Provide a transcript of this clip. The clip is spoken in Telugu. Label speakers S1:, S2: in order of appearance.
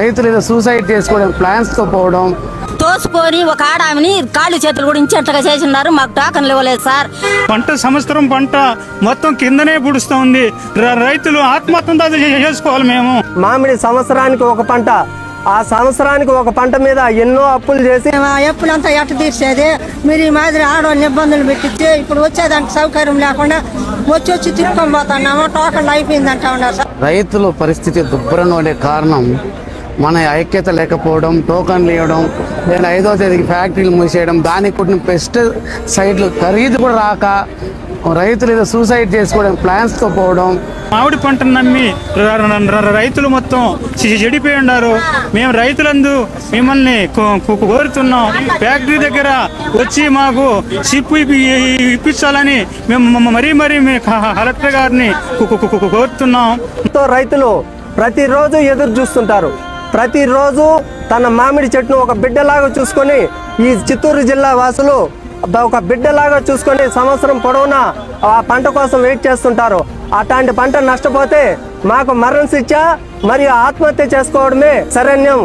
S1: రైతులు ఏదో సూసైడ్ చేసుకోవడం, ప్లాన్స్ తో పోవడం,
S2: తోసుకొని ఒక ఆడామిని కాళ్ళు చేతులు కూడా ఇంచెట్లుగా చేసినారు. మాకు టోకన్లు ఇవ్వలేదు సార్.
S3: పంట సంవత్సరం పంట మొత్తం కిందనే పుడుస్తుంది. రైతులు ఆత్మహత్య చేసుకోవాలి. మేము
S4: మామిడి సంవత్సరానికి ఒక పంట, ఆ సంవత్సరానికి ఒక పంట మీద ఎన్నో అప్పులు చేసి
S5: ఎప్పుడంతా ఎట్ట తీర్చేది. మీరు ఈ మాదిరి ఆడవాళ్ళని ఇబ్బందులు పెట్టించి ఇప్పుడు వచ్చేదానికి సౌకర్యం లేకుండా వచ్చి తిరుపతి పోతున్నాము. టోకన్లు అయిపోయిందంటా ఉన్నారు సార్.
S1: రైతుల పరిస్థితి దుబ్బరం ఉండే కారణం మన ఐక్యత లేకపోవడం, టోకన్లు ఇవ్వడం, లేదా 5వ తేదీకి ఫ్యాక్టరీలు మూసేయడం, దానికి కొట్టిన పెస్టిసైడ్లు ఖరీదు కూడా రాక రైతులు ఏదో సూసైడ్ చేసుకోవడం, ప్లాన్స్ తో పోవడం.
S3: మామిడి పంటను నమ్మి రైతులు మొత్తం చెడిపోయి ఉన్నారు. మేము రైతులందు మిమ్మల్ని కోరుతున్నాం, ఫ్యాక్టరీ దగ్గర వచ్చి మాకు షిప్ ఇప్పించాలని మేము మరీ కలెక్టర్ గారిని కోరుతున్నాం.
S4: రైతులు ప్రతిరోజు ఎదురు చూస్తుంటారు. ప్రతిరోజు తన మామిడి చెట్టును ఒక బిడ్డలాగా చూసుకొని ఈ చిత్తూరు జిల్లా వాసులు ఒక బిడ్డలాగా చూసుకొని సంవత్సరం పొడవునా ఆ పంట కోసం వెయిట్ చేస్తుంటారు. అట్లాంటి పంట నష్టపోతే మాకు మరణ శిక్ష మరియు ఆత్మహత్య చేసుకోవడమే శరణ్యం.